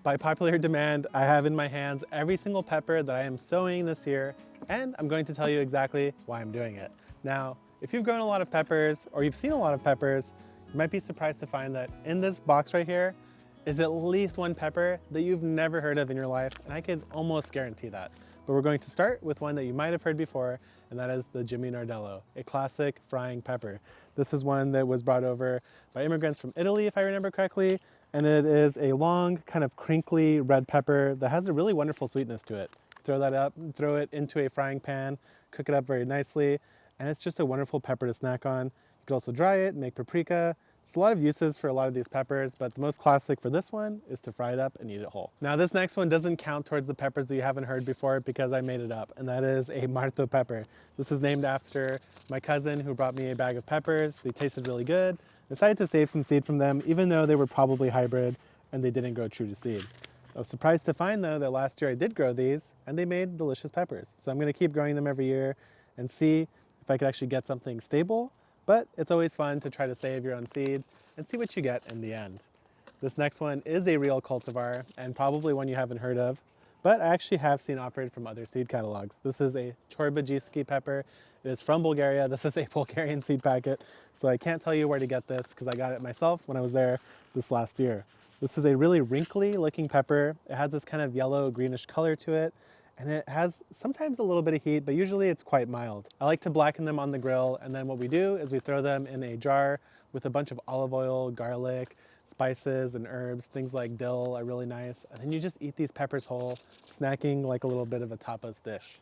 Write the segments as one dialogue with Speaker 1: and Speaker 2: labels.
Speaker 1: By popular demand, I have in my hands every single pepper that I am sowing this year, and I'm going to tell you exactly why I'm doing it. Now, if you've grown a lot of peppers or you've seen a lot of peppers, you might be surprised to find that in this box right here is at least one pepper that you've never heard of in your life, and I could almost guarantee that. But we're going to start with one that you might have heard before, and that is the Jimmy Nardello, a classic frying pepper. This is one that was brought over by immigrants from Italy, if I remember correctly, and it is a long, kind of crinkly red pepper that has a really wonderful sweetness to it. Throw that up, throw it into a frying pan, cook it up very nicely, and it's just a wonderful pepper to snack on. You could also dry it, make paprika. There's a lot of uses for a lot of these peppers, but the most classic for this one is to fry it up and eat it whole. Now this next one doesn't count towards the peppers that you haven't heard before because I made it up, and that is a marto pepper. This is named after my cousin who brought me a bag of peppers. They tasted really good. I decided to save some seed from them, even though they were probably hybrid and they didn't grow true to seed. I was surprised to find though that last year I did grow these and they made delicious peppers. So I'm gonna keep growing them every year and see if I could actually get something stable, but it's always fun to try to save your own seed and see what you get in the end. This next one is a real cultivar and probably one you haven't heard of, but I actually have seen offered from other seed catalogs. This is a Chorbajiski pepper. It is from Bulgaria. This is a Bulgarian seed packet, so I can't tell you where to get this because I got it myself when I was there this last year. This is a really wrinkly looking pepper. It has this kind of yellow greenish color to it, and it has sometimes a little bit of heat, but usually it's quite mild. I like to blacken them on the grill, and then what we do is we throw them in a jar with a bunch of olive oil, garlic, spices and herbs. Things like dill are really nice. And then you just eat these peppers whole, snacking like a little bit of a tapas dish.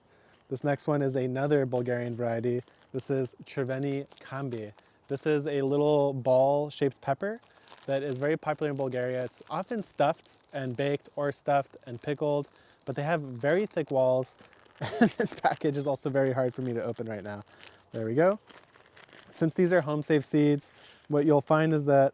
Speaker 1: This next one is another Bulgarian variety. This is Crveni kambi. This is a little ball-shaped pepper that is very popular in Bulgaria. It's often stuffed and baked or stuffed and pickled, but they have very thick walls. And this package is also very hard for me to open right now. There we go. Since these are home-safe seeds, what you'll find is that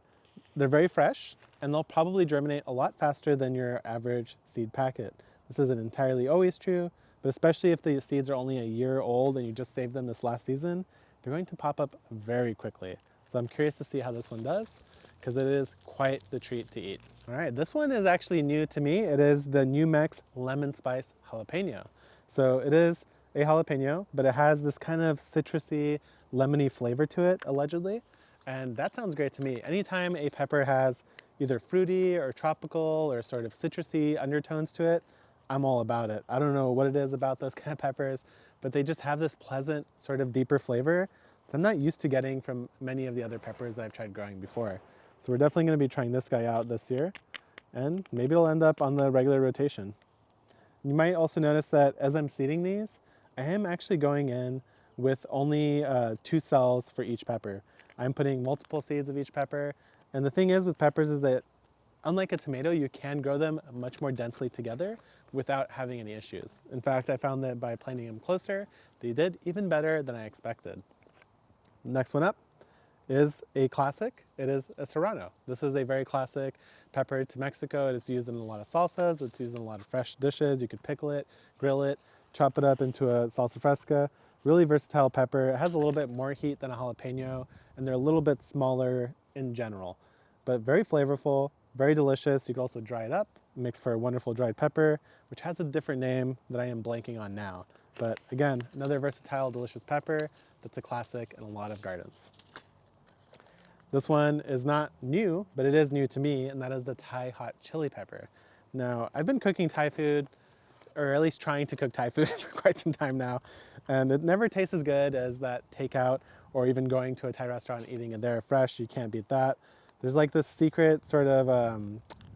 Speaker 1: they're very fresh and they'll probably germinate a lot faster than your average seed packet. This isn't entirely always true, but especially if the seeds are only a year old and you just saved them this last season, they're going to pop up very quickly. So I'm curious to see how this one does because it is quite the treat to eat. All right, this one is actually new to me. It is the NuMex lemon spice jalapeno. So it is a jalapeno, but it has this kind of citrusy, lemony flavor to it, allegedly. And that sounds great to me. Anytime a pepper has either fruity or tropical or sort of citrusy undertones to it, I'm all about it. I don't know what it is about those kind of peppers, but they just have this pleasant, sort of deeper flavor that I'm not used to getting from many of the other peppers that I've tried growing before. So we're definitely gonna be trying this guy out this year, and maybe it'll end up on the regular rotation. You might also notice that as I'm seeding these, I am actually going in with only 2 cells for each pepper. I'm putting multiple seeds of each pepper. And the thing is with peppers is that unlike a tomato, you can grow them much more densely together without having any issues. In fact, I found that by planting them closer, they did even better than I expected. Next one up is a classic. It is a Serrano. This is a very classic pepper to Mexico. It is used in a lot of salsas. It's used in a lot of fresh dishes. You could pickle it, grill it, chop it up into a salsa fresca. Really versatile pepper. It has a little bit more heat than a jalapeno, and they're a little bit smaller in general, but very flavorful, very delicious. You can also dry it up, mix for a wonderful dried pepper, which has a different name that I am blanking on now. But again, another versatile, delicious pepper that's a classic in a lot of gardens. This one is not new, but it is new to me, and that is the Thai hot chili pepper. Now, I've been cooking Thai food, or at least trying to cook Thai food for quite some time now, and it never tastes as good as that takeout or even going to a Thai restaurant and eating it there fresh. You can't beat that. There's like this secret sort of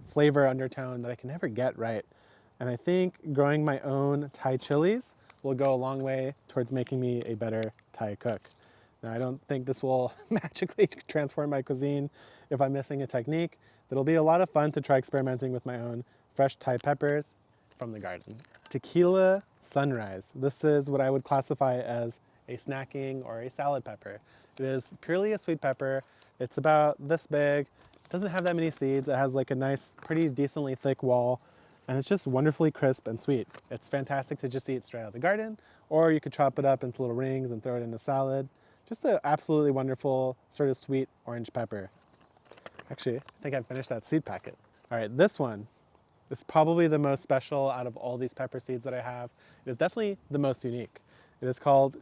Speaker 1: flavor undertone that I can never get right. And I think growing my own Thai chilies will go a long way towards making me a better Thai cook. Now, I don't think this will magically transform my cuisine if I'm missing a technique. It'll be a lot of fun to try experimenting with my own fresh Thai peppers from the garden. Tequila sunrise. This is what I would classify as a snacking or a salad pepper. It is purely a sweet pepper. It's about this big. It doesn't have that many seeds. It has like a nice, pretty decently thick wall, and it's just wonderfully crisp and sweet. It's fantastic to just eat straight out of the garden, or you could chop it up into little rings and throw it in a salad. Just an absolutely wonderful sort of sweet orange pepper. Actually, I think I've finished that seed packet. All right, this one is probably the most special out of all these pepper seeds that I have. It is definitely the most unique. It is called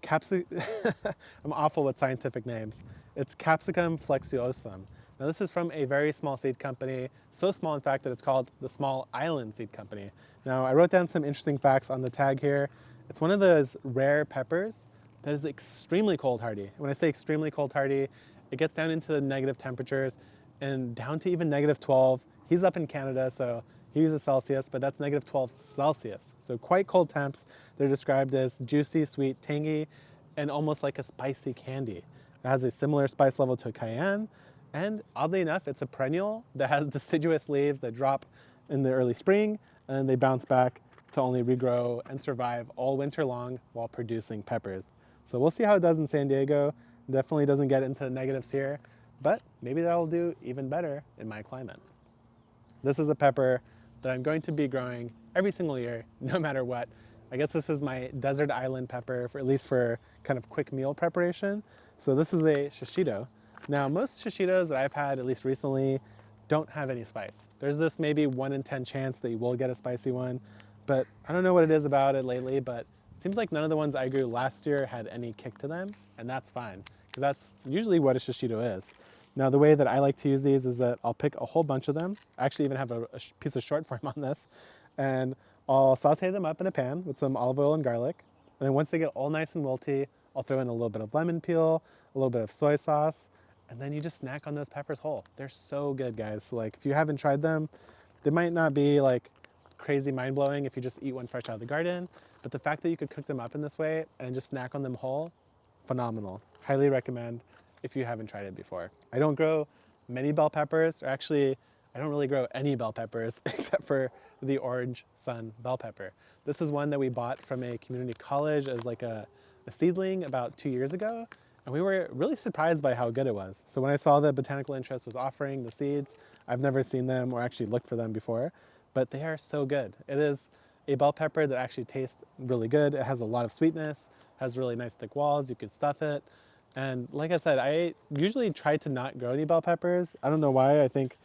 Speaker 1: I'm awful with scientific names. It's Capsicum flexiosum. Now this is from a very small seed company, so small in fact that it's called the Small Island Seed Company. Now I wrote down some interesting facts on the tag here. It's one of those rare peppers that is extremely cold hardy. When I say extremely cold hardy, it gets down into the negative temperatures and down to even -12. He's up in Canada, so he uses Celsius, but that's -12 Celsius. So quite cold temps. They're described as juicy, sweet, tangy, and almost like a spicy candy. It has a similar spice level to cayenne, and oddly enough, it's a perennial that has deciduous leaves that drop in the early spring, and then they bounce back to only regrow and survive all winter long while producing peppers. So we'll see how it does in San Diego. Definitely doesn't get into the negatives here, but maybe that'll do even better in my climate. This is a pepper that I'm going to be growing every single year, no matter what. I guess this is my desert island pepper, for at least for kind of quick meal preparation. So this is a Shishito. Now most Shishitos that I've had, at least recently, don't have any spice. There's this maybe 1 in 10 chance that you will get a spicy one, but I don't know what it is about it lately, but it seems like none of the ones I grew last year had any kick to them, and that's fine, because that's usually what a Shishito is. Now the way that I like to use these is that I'll pick a whole bunch of them. I actually even have a piece of short form on this, and I'll saute them up in a pan with some olive oil and garlic. And then once they get all nice and wilty, I'll throw in a little bit of lemon peel, a little bit of soy sauce, and then you just snack on those peppers whole. They're so good, guys. So like if you haven't tried them, they might not be like crazy mind-blowing if you just eat one fresh out of the garden, but the fact that you could cook them up in this way and just snack on them whole, phenomenal. Highly recommend if you haven't tried it before. I don't grow many bell peppers, or actually I don't really grow any bell peppers except for the orange sun bell pepper. This is one that we bought from a community college as like a seedling about 2 years ago, and we were really surprised by how good it was. So when I saw that Botanical Interest was offering the seeds, I've never seen them or actually looked for them before, but they are so good. It is a bell pepper that actually tastes really good. It has a lot of sweetness, has really nice thick walls, you could stuff it. And like I said, I usually try to not grow any bell peppers. I don't know why. I think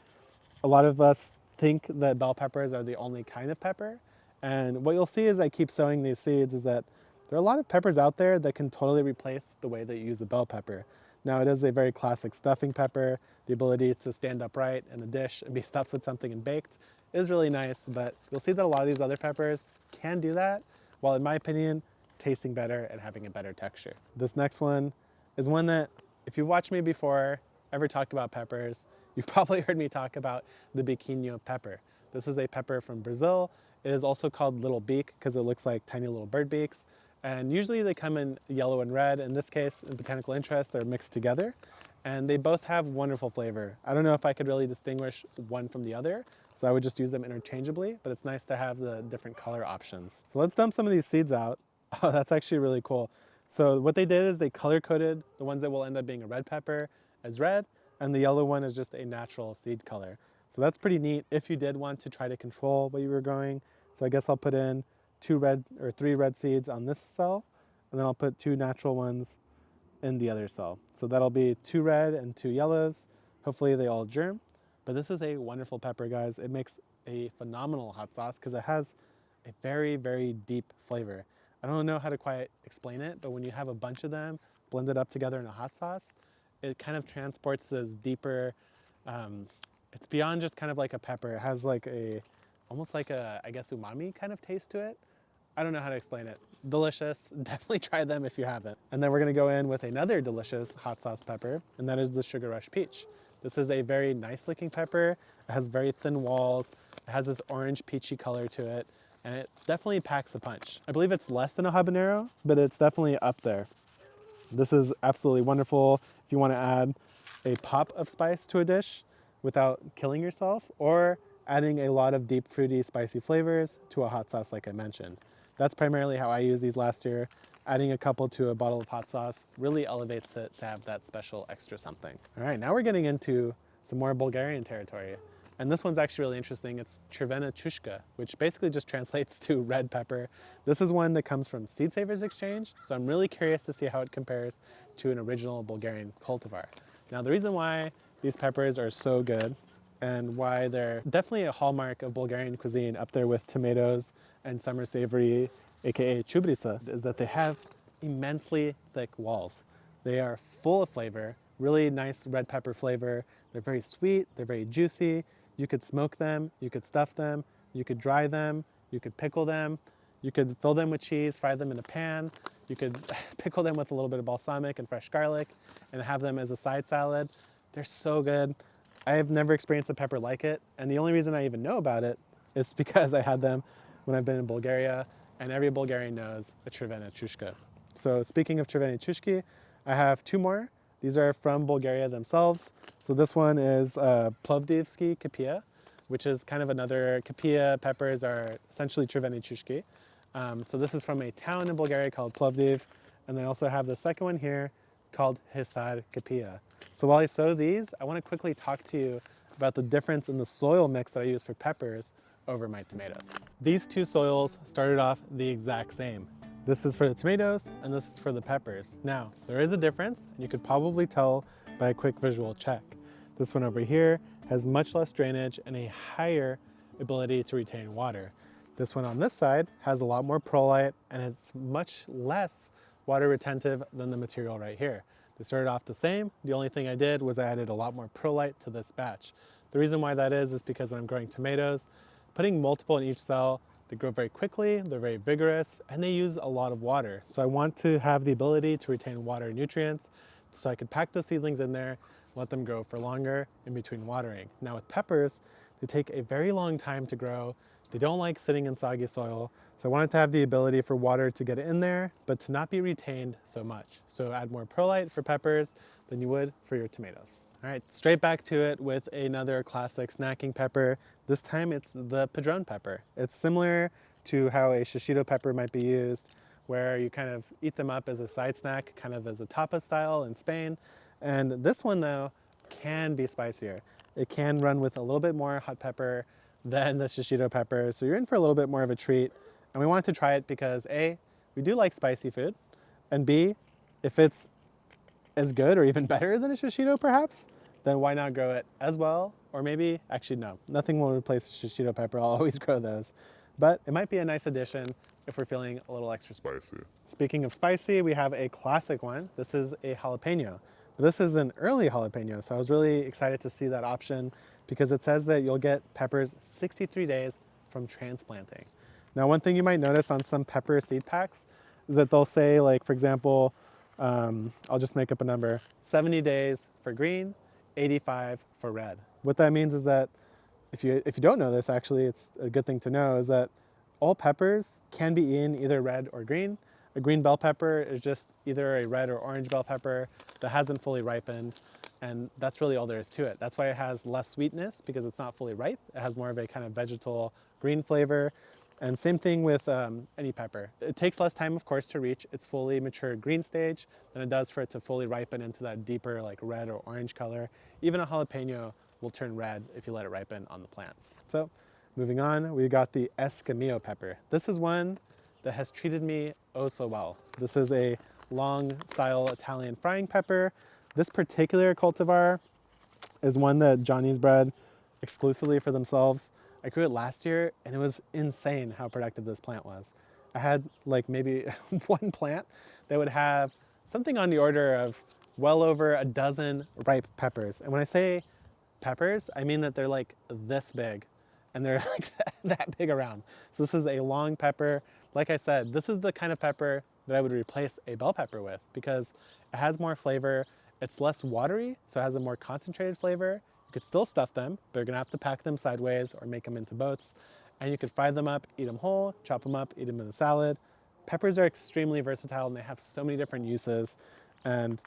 Speaker 1: a lot of us think that bell peppers are the only kind of pepper. And what you'll see as I keep sowing these seeds is that there are a lot of peppers out there that can totally replace the way that you use a bell pepper. Now it is a very classic stuffing pepper. The ability to stand upright in a dish and be stuffed with something and baked is really nice, but you'll see that a lot of these other peppers can do that, while in my opinion, tasting better and having a better texture. This next one is one that, if you've watched me before, ever talk about peppers, you've probably heard me talk about the Biquinho pepper. This is a pepper from Brazil. It is also called little beak because it looks like tiny little bird beaks. And usually they come in yellow and red. In this case, in Botanical Interest, they're mixed together. And they both have wonderful flavor. I don't know if I could really distinguish one from the other, so I would just use them interchangeably, but it's nice to have the different color options. So let's dump some of these seeds out. Oh, that's actually really cool. So what they did is they color-coded the ones that will end up being a red pepper as red, and the yellow one is just a natural seed color. So that's pretty neat if you did want to try to control what you were growing. So I guess I'll put in 3 red seeds on this cell, and then I'll put 2 natural ones in the other cell. So that'll be 2 red and 2 yellows. Hopefully they all germ. But this is a wonderful pepper, guys. It makes a phenomenal hot sauce because it has a very, very deep flavor. I don't know how to quite explain it, but when you have a bunch of them blended up together in a hot sauce, it kind of transports this deeper, it's beyond just kind of like a pepper. It has like almost like a, I guess, umami kind of taste to it. I don't know how to explain it. Delicious. Definitely try them if you haven't. And then we're gonna go in with another delicious hot sauce pepper, and that is the Sugar Rush Peach. This is a very nice looking pepper. It has very thin walls. It has this orange peachy color to it, and it definitely packs a punch. I believe it's less than a habanero, but it's definitely up there. This is absolutely wonderful if you wanna add a pop of spice to a dish without killing yourself, or adding a lot of deep, fruity, spicy flavors to a hot sauce like I mentioned. That's primarily how I used these last year. Adding a couple to a bottle of hot sauce really elevates it to have that special extra something. All right, now we're getting into some more Bulgarian territory. And this one's actually really interesting. It's Червена чушка, which basically just translates to red pepper. This is one that comes from Seed Savers Exchange, so I'm really curious to see how it compares to an original Bulgarian cultivar. Now, the reason why these peppers are so good and why they're definitely a hallmark of Bulgarian cuisine, up there with tomatoes and summer savory, aka chubrica, is that they have immensely thick walls. They are full of flavor, really nice red pepper flavor. They're very sweet, they're very juicy. You could smoke them, you could stuff them, you could dry them, you could pickle them, you could fill them with cheese, fry them in a pan. You could pickle them with a little bit of balsamic and fresh garlic and have them as a side salad. They're so good. I have never experienced a pepper like it, and the only reason I even know about it is because I had them when I've been in Bulgaria, and every Bulgarian knows a Crvena chushka. So speaking of Crvena chushki, I have two more. These are from Bulgaria themselves. So this one is Plovdivski Kapia, which is kind of another, Kapia peppers are essentially Crvena chushki. So this is from a town in Bulgaria called Plovdiv, and I also have the second one here called Hisar Kapia. So while I sow these, I want to quickly talk to you about the difference in the soil mix that I use for peppers over my tomatoes. These two soils started off the exact same. This is for the tomatoes and this is for the peppers. Now, there is a difference, and you could probably tell by a quick visual check. This one over here has much less drainage and a higher ability to retain water. This one on this side has a lot more perlite and it's much less water retentive than the material right here. They started off the same. The only thing I did was I added a lot more perlite to this batch. The reason why that is because when I'm growing tomatoes, putting multiple in each cell, they grow very quickly, they're very vigorous, and they use a lot of water. So I want to have the ability to retain water and nutrients so I could pack the seedlings in there, let them grow for longer in between watering. Now with peppers, they take a very long time to grow. They don't like sitting in soggy soil. So I wanted to have the ability for water to get in there, but to not be retained so much. So add more perlite for peppers than you would for your tomatoes. All right, straight back to it with another classic snacking pepper. This time it's the padron pepper. It's similar to how a shishito pepper might be used, where you kind of eat them up as a side snack, kind of as a tapas style in Spain. And this one though can be spicier. It can run with a little bit more hot pepper than the shishito pepper. So you're in for a little bit more of a treat. And we wanted to try it because A, we do like spicy food, and B, if it's as good or even better than a shishito perhaps, then why not grow it as well? Or maybe, actually no, nothing will replace shishito pepper. I'll always grow those. But it might be a nice addition if we're feeling a little extra spicy. Speaking of spicy, we have a classic one. This is a jalapeno. But this is an early jalapeno, so I was really excited to see that option because it says that you'll get peppers 63 days from transplanting. Now, one thing you might notice on some pepper seed packs is that they'll say, like, for example, I'll just make up a number, 70 days for green, 85 for red. What that means is that if you don't know this, actually, it's a good thing to know, is that all peppers can be eaten either red or green. A green bell pepper is just either a red or orange bell pepper that hasn't fully ripened, and that's really all there is to it. That's why it has less sweetness, because it's not fully ripe. It has more of a kind of vegetal green flavor. And same thing with any pepper. It takes less time, of course, to reach its fully mature green stage than it does for it to fully ripen into that deeper like red or orange color. Even a jalapeno will turn red if you let it ripen on the plant. So moving on, we got the Escamillo pepper. This is one that has treated me oh so well. This is a long style Italian frying pepper. This particular cultivar is one that Johnny's bred exclusively for themselves. I grew it last year and it was insane how productive this plant was. I had like maybe one plant that would have something on the order of well over a dozen ripe peppers. And when I say peppers, I mean that they're like this big and they're like that big around. So this is a long pepper. Like I said, this is the kind of pepper that I would replace a bell pepper with because it has more flavor. It's less watery, so it has a more concentrated flavor. You could still stuff them, but you're gonna have to pack them sideways or make them into boats. And you could fry them up, eat them whole, chop them up, eat them in a salad. Peppers are extremely versatile and they have so many different uses. And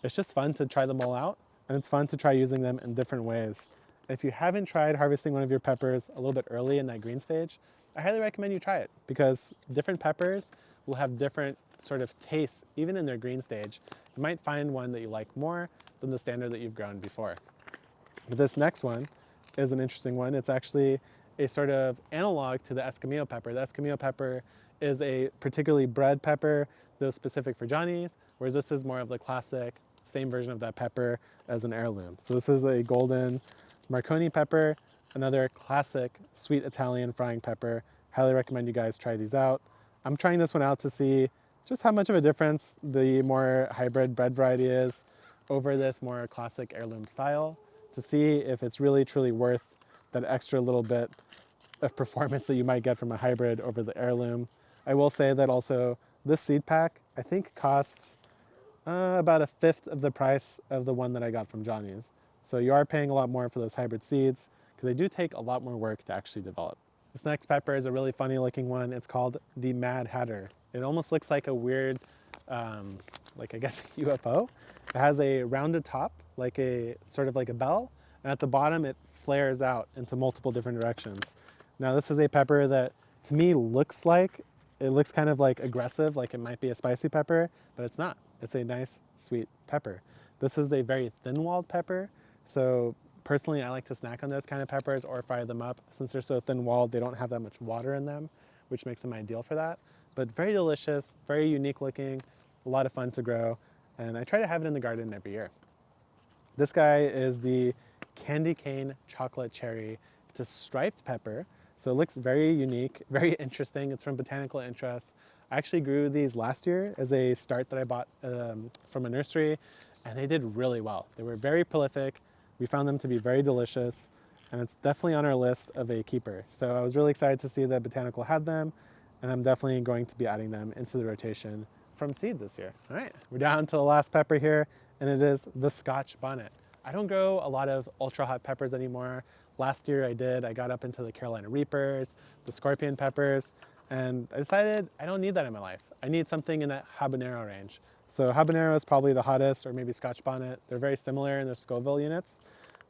Speaker 1: it's just fun to try them all out. And it's fun to try using them in different ways. If you haven't tried harvesting one of your peppers a little bit early in that green stage, I highly recommend you try it because different peppers will have different sort of tastes, even in their green stage. You might find one that you like more than the standard that you've grown before. But this next one is an interesting one. It's actually a sort of analog to the Escamillo pepper. The Escamillo pepper is a particularly bred pepper that was specific for Johnny's, whereas this is more of the classic, same version of that pepper as an heirloom. So this is a golden Marconi pepper, another classic sweet Italian frying pepper. Highly recommend you guys try these out. I'm trying this one out to see just how much of a difference the more hybrid bread variety is over this more classic heirloom style, to see if it's really truly worth that extra little bit of performance that you might get from a hybrid over the heirloom. I will say that also this seed pack I think costs about a fifth of the price of the one that I got from Johnny's. So you are paying a lot more for those hybrid seeds because they do take a lot more work to actually develop. This next pepper is a really funny looking one. It's called the Mad Hatter. It almost looks like a weird, like I guess UFO. It has a rounded top, like a sort of like a bell, and at the bottom it flares out into multiple different directions. Now this is a pepper that to me looks kind of like aggressive, like it might be a spicy pepper, but it's not. It's a nice sweet pepper. This is a very thin-walled pepper, so personally, I like to snack on those kind of peppers or fry them up. Since they're so thin-walled, they don't have that much water in them, which makes them ideal for that. But very delicious, very unique looking, a lot of fun to grow, and I try to have it in the garden every year. This guy is the Candy Cane Chocolate Cherry. It's a striped pepper, so it looks very unique, very interesting. It's from Botanical Interest. I actually grew these last year as a start that I bought from a nursery, and they did really well. They were very prolific. We found them to be very delicious, and it's definitely on our list of a keeper. So I was really excited to see that Botanical had them, and I'm definitely going to be adding them into the rotation from seed this year. All right, we're down to the last pepper here, and it is the Scotch Bonnet. I don't grow a lot of ultra hot peppers anymore. Last year I did. I got up into the Carolina Reapers, the Scorpion peppers, and I decided I don't need that in my life. I need something in that habanero range. So habanero is probably the hottest, or maybe Scotch Bonnet. They're very similar in their Scoville units,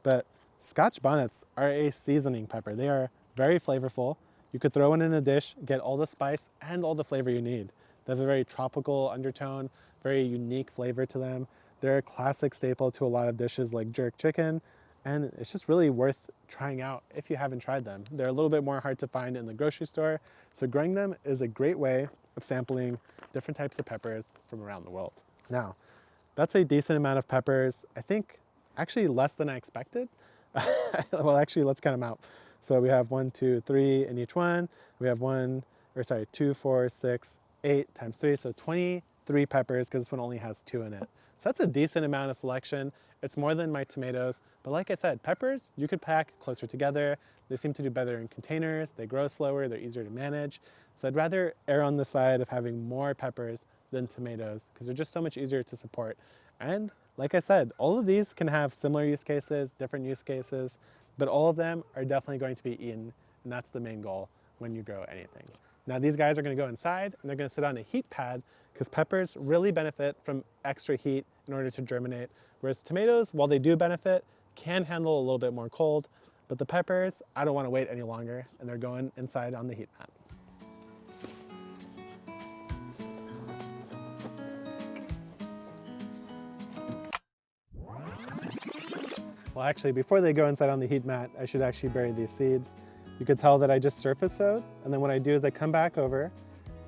Speaker 1: but Scotch Bonnets are a seasoning pepper. They are very flavorful. You could throw one in a dish, get all the spice and all the flavor you need. They have a very tropical undertone, very unique flavor to them. They're a classic staple to a lot of dishes like jerk chicken, and it's just really worth trying out if you haven't tried them. They're a little bit more hard to find in the grocery store, so growing them is a great way of sampling different types of peppers from around the world. Now, that's a decent amount of peppers. I think actually less than I expected. Well, actually, let's count them out. So we have 1, 2, 3 in each one. We have 2, 4, 6, 8 times 3, so 23 peppers because this one only has 2 in it. So that's a decent amount of selection. It's more than my tomatoes, but like I said, peppers you could pack closer together. They seem to do better in containers. They grow slower, they're easier to manage. So I'd rather err on the side of having more peppers than tomatoes because they're just so much easier to support. And like I said, all of these can have similar use cases, different use cases, but all of them are definitely going to be eaten, and that's the main goal when you grow anything. Now these guys are going to go inside and they're going to sit on a heat pad because peppers really benefit from extra heat in order to germinate, whereas tomatoes, while they do benefit, can handle a little bit more cold, but the peppers, I don't want to wait any longer, and they're going inside on the heat mat. Well, actually, before they go inside on the heat mat, I should actually bury these seeds. You could tell that I just surface sowed, and then what I do is I come back over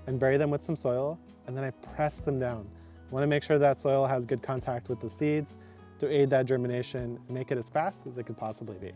Speaker 1: and bury them with some soil, and then I press them down. I want to make sure that soil has good contact with the seeds to aid that germination and make it as fast as it could possibly be.